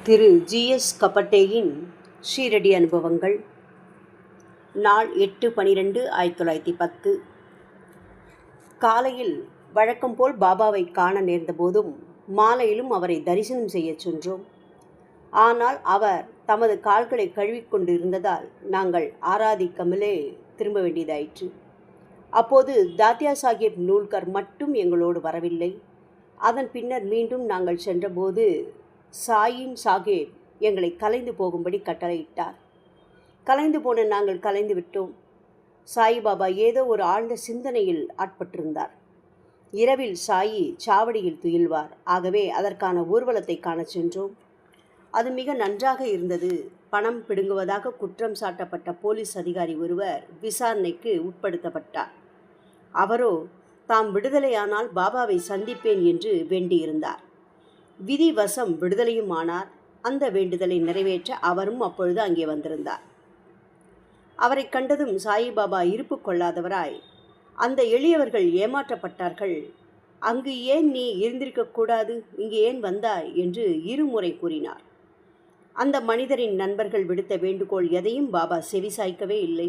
திரு G S. கபட்டேயின் Shirdi அனுபவங்கள். நாள் 8/12/1910. காலையில் வழக்கம் போல் பாபாவை காண நேர்ந்தபோதும் மாலையிலும் அவரை தரிசனம் செய்யச் சென்றோம். ஆனால் அவர் தமது கால்களை கழுவிக்கொண்டு இருந்ததால் நாங்கள் ஆராதிக்காமலே திரும்ப வேண்டியதாயிற்று. அப்போது தாத்யா சாஹிப் நூல்கர் மட்டும் எங்களோடு வரவில்லை. அதன் பின்னர் மீண்டும் நாங்கள் சென்றபோது சாயின் சாஹேப் எங்களை கலைந்து போகும்படி கட்டளையிட்டார். கலைந்து போன நாங்கள் கலைந்து விட்டோம். சாயிபாபா ஏதோ ஒரு ஆழ்ந்த சிந்தனையில் ஆட்பட்டிருந்தார். இரவில் சாயி சாவடியில் துயில்வார். ஆகவே அதற்கான ஊர்வலத்தை காணச் சென்றோம். அது மிக நன்றாக இருந்தது. பணம் பிடுங்குவதாக குற்றம் சாட்டப்பட்ட போலீஸ் அதிகாரி ஒருவர் விசாரணைக்கு உட்படுத்தப்பட்டார். அவரோ தாம் விடுதலையானால் பாபாவை சந்திப்பேன் என்று வேண்டியிருந்தார். விதி வசம் விடுதலையும் ஆனார். அந்த வேண்டுதலை நிறைவேற்ற அவரும் அப்பொழுது அங்கே வந்திருந்தார். அவரை கண்டதும் சாயிபாபா இருப்பு கொள்ளாதவராய், அந்த எளியவர்கள் ஏமாற்றப்பட்டார்கள், அங்கு ஏன் நீ இருந்திருக்கக்கூடாது, இங்கு ஏன் வந்தாய் என்று இருமுறை கூறினார். அந்த மனிதரின் நண்பர்கள் விடுத்த வேண்டுகோள் எதையும் பாபா செவிசாய்க்கவே இல்லை.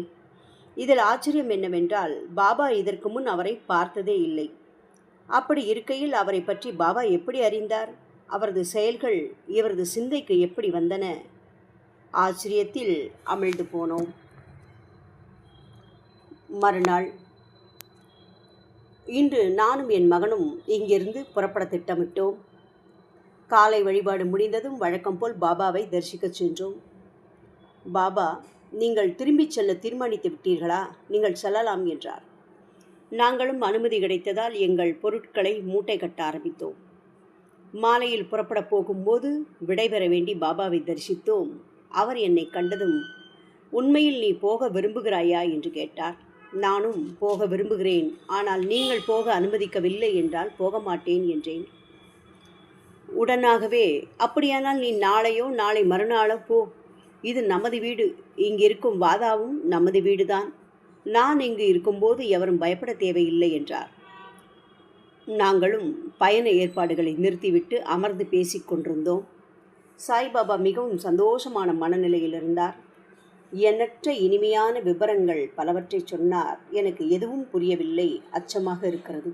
இதில் ஆச்சரியம் என்னவென்றால், பாபா இதற்கு முன் அவரை பார்த்ததே இல்லை. அப்படி இருக்கையில் அவரை பற்றி பாபா எப்படி அறிந்தார்? அவரது செயல்கள் இவரது சிந்தைக்கு எப்படி வந்தன? ஆச்சரியத்தில் அமிழ்ந்து போனோம். மறுநாள் இன்று நானும் என் மகனும் இங்கிருந்து புறப்பட திட்டமிட்டோம். காலை வழிபாடு முடிந்ததும் வழக்கம் போல் பாபாவை தரிசிக்கச் சென்றோம். பாபா, நீங்கள் திரும்பிச் செல்ல தீர்மானித்து விட்டீர்களா? நீங்கள் செல்லலாம் என்றார். நாங்களும் அனுமதி கிடைத்ததால் எங்கள் பொருட்களை மூட்டை கட்ட ஆரம்பித்தோம். மாலையில் புறப்பட போகும்போது விடைபெற வேண்டி பாபாவை தரிசித்தோம். அவர் என்னை கண்டதும், உண்மையில் நீ போக விரும்புகிறாயா என்று கேட்டார். நானும் போக விரும்புகிறேன், ஆனால் நீங்கள் போக அனுமதிக்கவில்லை என்றால் போக மாட்டேன் என்றேன். உடனாகவே, அப்படியானால் நீ நாளையோ நாளை மறுநாளோ போ. இது நமது வீடு. இங்கிருக்கும் வாதாவும் நமது வீடுதான். நான் இங்கு இருக்கும்போது எவரும் பயப்பட தேவையில்லை என்றார். நாங்களும் பயண ஏற்பாடுகளை நிறுத்திவிட்டு அமர்ந்து பேசிக் கொண்டிருந்தோம். சாய்பாபா மிகவும் சந்தோஷமான மனநிலையில் இருந்தார். எண்ணற்ற இனிமையான விபரங்கள் பலவற்றை சொன்னார். எனக்கு எதுவும் புரியவில்லை, அச்சமாக இருக்கிறது.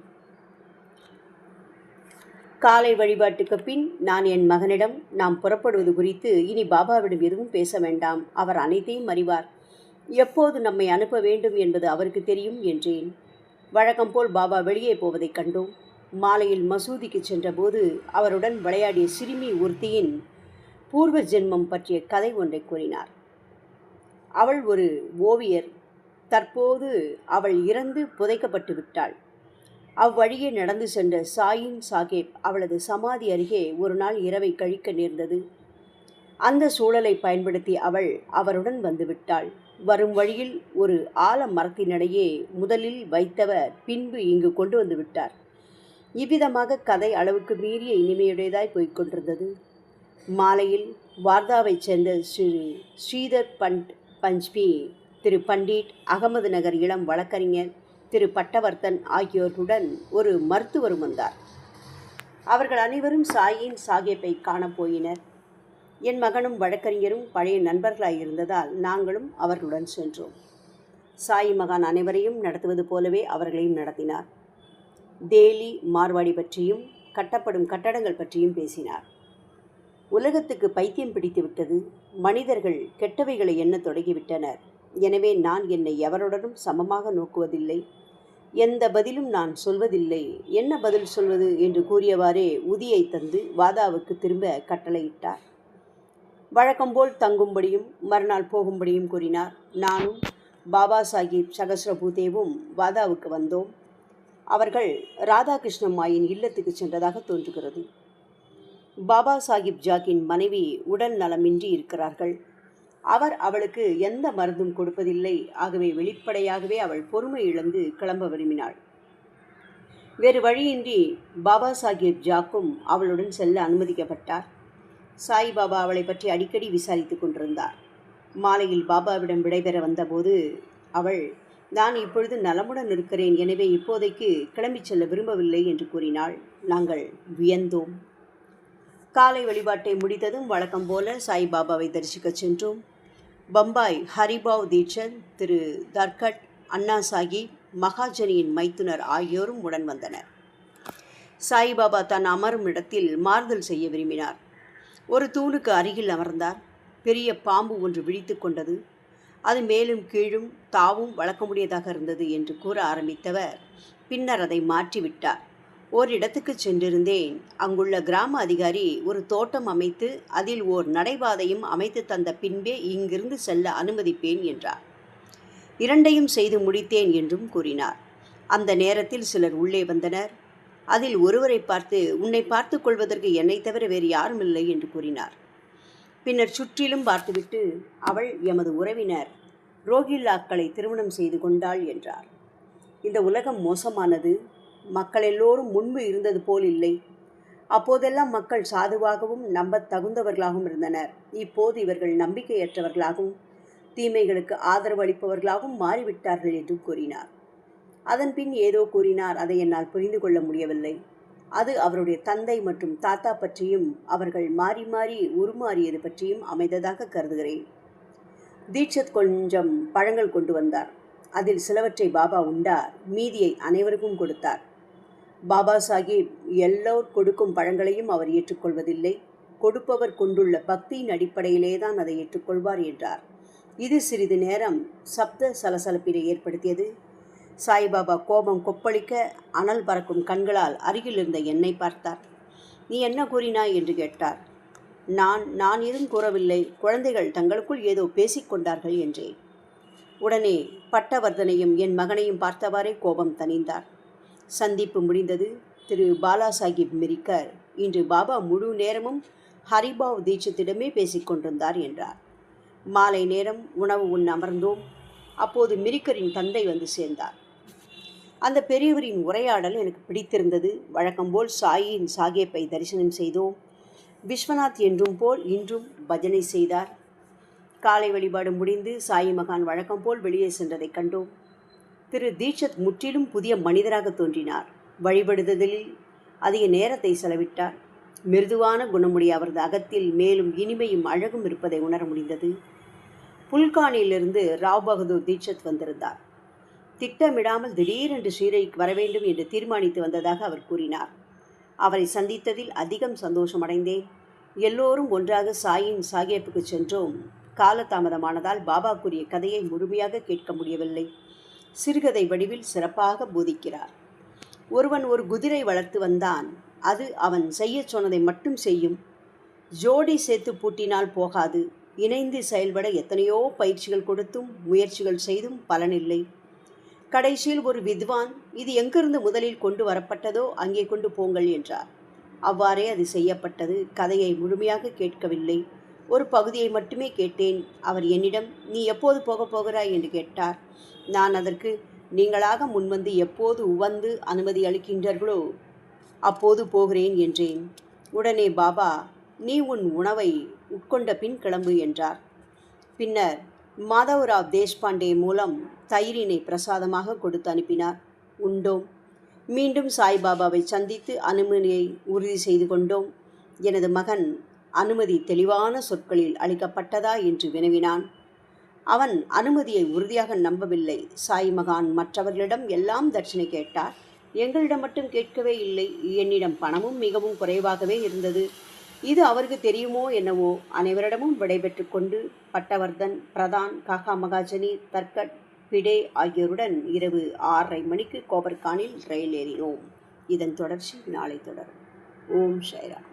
காலை வழிபாட்டுக்கு பின் நான் என் மகனிடம், நாம் புறப்படுவது குறித்து இனி பாபாவிடம் எதுவும் பேச வேண்டாம், அவர் அனைத்தையும் அறிவார், எப்போது நம்மை அனுப்ப வேண்டும் என்பது அவருக்கு தெரியும் என்றேன். வழக்கம் போல் பாபா வெளியே போவதை கண்டோம். மாலையில் மசூதிக்கு சென்றபோது அவருடன் விளையாடிய சிறுமி ஒருத்தியின் பூர்வ ஜென்மம் பற்றிய கதை ஒன்றை கூறினார். அவள் ஒரு ஓவியர். தற்போது அவள் இறந்து புதைக்கப்பட்டு விட்டாள். அவ்வழியே நடந்து சென்ற சாயின் சாஹேப் அவளது சமாதி அருகே ஒரு நாள் இரவை கழிக்க நேர்ந்தது. அந்த சூழலை பயன்படுத்தி அவள் அவருடன் வந்துவிட்டாள். வரும் வழியில் ஒரு ஆல மரத்தினிடையே முதலில் வைத்தவர் பின்பு இங்கு கொண்டு வந்து விட்டார். இவ்விதமாக கதை அளவுக்கு மீறிய இனிமையுடையதாய் போய்கொண்டிருந்தது. மாலையில் வார்தாவைச் சேர்ந்த ஸ்ரீதர் பஞ்ச்மி, திரு பண்டிட் அகமது நகர் இளம் வழக்கறிஞர் திரு பட்டவர்த்தன் ஆகியோருடன் ஒரு மருத்துவரும் வந்தார். அவர்கள் அனைவரும் சாயின் சாஹேப்பை காணப்போயினர். என் மகனும் வழக்கறிஞரும் பழைய நண்பர்களாயிருந்ததால் நாங்களும் அவர்களுடன் சென்றோம். சாயி மகான் அனைவரையும் நடத்துவது போலவே அவர்களையும் நடத்தினார். தேலி மார்வாடி பற்றியும் கட்டப்படும் கட்டடங்கள் பற்றியும் பேசினார். உலகத்துக்கு பைத்தியம் பிடித்து விட்டது. மனிதர்கள் கெட்டவைகளை எண்ணத் தொடங்கிவிட்டனர். எனவே நான் என்னை எவருடனும் சமமாக நோக்குவதில்லை. எந்த பதிலும் நான் சொல்வதில்லை. என்ன பதில் சொல்வது என்று கூறியவாறே உதியை தந்து வாதாவுக்கு திரும்ப கட்டளையிட்டார். வழக்கம்போல் தங்கும்படியும் மறுநாள் போகும்படியும் கூறினார். நானும் பாபா சாஹிப் சகஸ்ரபூதேவும் வாதாவுக்கு வந்தோம். அவர்கள் ராதாகிருஷ்ணம்மாயின் இல்லத்துக்கு சென்றதாக தோன்றுகிறது. பாபா சாஹிப் ஜாக்கின் மனைவி உடல் நலமின்றி இருக்கிறார்கள். அவர் அவளுக்கு எந்த மருந்தும் கொடுப்பதில்லை. ஆகவே வெளிப்படையாகவே அவள் பொறுமை இழந்து கிளம்ப விரும்பினாள். வேறு வழியின்றி பாபா சாஹிப் ஜாக்கும் அவளுடன் செல்ல அனுமதிக்கப்பட்டார். சாய்பாபா அவளை பற்றி அடிக்கடி விசாரித்து கொண்டிருந்தார். மாலையில் பாபாவிடம் விடைபெற வந்தபோது அவள், நான் இப்பொழுது நலமுடன் இருக்கிறேன், எனவே இப்போதைக்கு கிளம்பிச் செல்ல விரும்பவில்லை என்று கூறினாள். நாங்கள் வியந்தோம். காலை வழிபாட்டை முடித்ததும் வழக்கம் போல சாய்பாபாவை தரிசிக்கச் சென்றோம். பம்பாய் ஹரிபாவ் தீட்சத், திரு தர்கட், அண்ணா சாஹிப், மகாஜனியின் மைத்துனர் ஆகியோரும் உடன் வந்தனர். சாய்பாபா தான் அமரும் இடத்தில் மாறுதல் செய்ய விரும்பினார். ஒரு தூணுக்கு அருகில் அமர்ந்தார். பெரிய பாம்பு ஒன்று விழித்து கொண்டது. அது மேலும் கீழும் தாவும் வழக்கமுடையதாக இருந்தது என்று கூற ஆரம்பித்தவர் பின்னர் அதை மாற்றிவிட்டார். ஓரிடத்துக்கு சென்றிருந்தேன். அங்குள்ள கிராம அதிகாரி ஒரு தோட்டம் அமைத்து அதில் ஓர் நடைபாதையும் அமைத்து தந்த பின்பே இங்கிருந்து செல்ல அனுமதிப்பேன் என்றார். இரண்டையும் செய்து முடித்தேன் என்றும் கூறினார். அந்த நேரத்தில் சிலர் உள்ளே வந்தனர். அதில் ஒருவரை பார்த்து, உன்னை பார்த்து கொள்வதற்கு என்னை தவிர வேறு யாரும் இல்லை என்று கூறினார். பின்னர் சுற்றிலும் பார்த்துவிட்டு, அவள் எமது உறவினர் ரோஹில்லாக்களை திருமணம் செய்து கொண்டாள் என்றார். இந்த உலகம் மோசமானது. மக்கள் எல்லோரும் முன்பு இருந்தது போல் இல்லை. அப்போதெல்லாம் மக்கள் சாதுவாகவும் நம்பத் தகுந்தவர்களாகவும் இருந்தனர். இப்போது இவர்கள் நம்பிக்கையற்றவர்களாகவும் தீமைகளுக்கு ஆதரவு அளிப்பவர்களாகவும் மாறிவிட்டார்கள் என்று கூறினார். அதன் பின் ஏதோ கூறினார். அதை என்னால் புரிந்து கொள்ள முடியவில்லை. அது அவருடைய தந்தை மற்றும் தாத்தா பற்றியும் அவர்கள் மாறி மாறி உருமாறியது பற்றியும் அமைந்ததாக கருதுகிறேன். தீட்சத் கொஞ்சம் பழங்கள் கொண்டு வந்தார். அதில் சிலவற்றை பாபா உண்டார். மீதியை அனைவருக்கும் கொடுத்தார். பாபா சாஹிப் எல்லோர் கொடுக்கும் பழங்களையும் அவர் ஏற்றுக்கொள்வதில்லை. கொடுப்பவர் கொண்டுள்ள பக்தியின் அடிப்படையிலே தான் அதை ஏற்றுக்கொள்வார் என்றார். இது சிறிது நேரம் சப்த சலசலப்பினை ஏற்படுத்தியது. சாய்பாபா கோபம் கொப்பளிக்க அனல் பறக்கும் கண்களால் அருகில் இருந்த என்னை பார்த்தார். நீ என்ன கூறினாய் என்று கேட்டார். நான் எதுவும் கூறவில்லை. குழந்தைகள் தங்களுக்குள் ஏதோ பேசிக்கொண்டார்கள் என்றேன். உடனே பட்டவர்தனையும் என் மகனையும் பார்த்தவாறே கோபம் தணிந்தார். சந்திப்பு முடிந்தது. திரு பாலா சாஹிப் மிரிக்கர் இன்று பாபா முழு நேரமும் ஹரிபாவ் தீட்சத்திடமே பேசிக்கொண்டிருந்தார் என்றார். மாலை நேரம் உணவு உண்ண அமர்ந்தோம். அப்போது மிரிக்கரின் தந்தை வந்து சேர்ந்தார். அந்த பெரியவரின் உரையாடல் எனக்கு பிடித்திருந்தது. வழக்கம்போல் சாயின் சாஹேப்பை தரிசனம் செய்தோம். விஸ்வநாத் என்றும் போல் இன்றும் பஜனை செய்தார். காலை வழிபாடு முடிந்து சாயி மகான் வழக்கம் போல் வெளியே சென்றதை கண்டோம். திரு தீட்சத் முற்றிலும் புதிய மனிதராக தோன்றினார். வழிபடுதலில் அதிக நேரத்தை செலவிட்டார். மிருதுவான குணமுடைய அவரது அகத்தில் மேலும் இனிமையும் அழகும் இருப்பதை உணர முடிந்தது. புல்கானிலிருந்து ராவ் பகதூர் தீட்சத் வந்திருந்தார். திட்டமிடாமல் திடீரென்று ஷீரடிக்கு வர வேண்டும் என்று தீர்மானித்து வந்ததாக அவர் கூறினார். அவரை சந்தித்ததில் அதிகம் சந்தோஷமடைந்தேன். எல்லோரும் ஒன்றாக சாயின் சாஹேப்புக்கு சென்றோம். காலதாமதமானதால் பாபா கூறிய கதையை முழுமையாக கேட்க முடியவில்லை. சிறுகதை வடிவில் சிறப்பாக போதிக்கிறார். ஒருவன் ஒரு குதிரை வளர்த்து வந்தான். அது அவன் செய்ய சொன்னதை மட்டும் செய்யும். ஜோடி சேர்த்து பூட்டினால் போகாது. இணைந்து செயல்பட எத்தனையோ பயிற்சிகள் கொடுத்தும் முயற்சிகள் செய்தும் பலனில்லை. கடைசியில் ஒரு வித்வான், இது எங்கிருந்து முதலில் கொண்டு வரப்பட்டதோ அங்கே கொண்டு போங்கள் என்றார். அவ்வாறே அது செய்யப்பட்டது. கதையை முழுமையாக கேட்கவில்லை. ஒரு பகுதியை மட்டுமே கேட்டேன். அவர் என்னிடம், நீ எப்போது போகப் போகிறாய் என்று கேட்டார். நான் அதற்கு, நீங்களாக முன்வந்து எப்போது உவந்து அனுமதி அளிக்கின்றீர்களோ அப்போது போகிறேன் என்றேன். உடனே பாபா, நீ உன் உணவை உட்கொண்ட பின் கிளம்பு என்றார். பின்னர் மாதவராவ் தேஷ்பாண்டே மூலம் தயிரினை பிரசாதமாக கொடுத்து அனுப்பினார். உண்டோம். மீண்டும் சாய்பாபாவை சந்தித்து அனுமதியை உறுதி செய்து கொண்டோம். எனது மகன் அனுமதி தெளிவான சொற்களில் அளிக்கப்பட்டதா என்று வினவினான். அவன் அனுமதியை உறுதியாக நம்பவில்லை. சாய் மகான் மற்றவர்களிடம் எல்லாம் தட்சணை கேட்டார். எங்களிடம் மட்டும் கேட்கவே இல்லை. என்னிடம் பணமும் மிகவும் குறைவாகவே இருந்தது. இது அவருக்கு தெரியுமோ என்னவோ. அனைவரிடமும் விடைபெற்று கொண்டு பட்டவர்தன், பிரதான், காகா மகாஜனி, தர்கட், பிடே ஆகியோருடன் இரவு 6:30 மணிக்கு கோபர்கானில் ரயில் ஏறினோம். இதன் தொடர்ச்சி நாளை தொடரும். ஓம் ஷைராம்.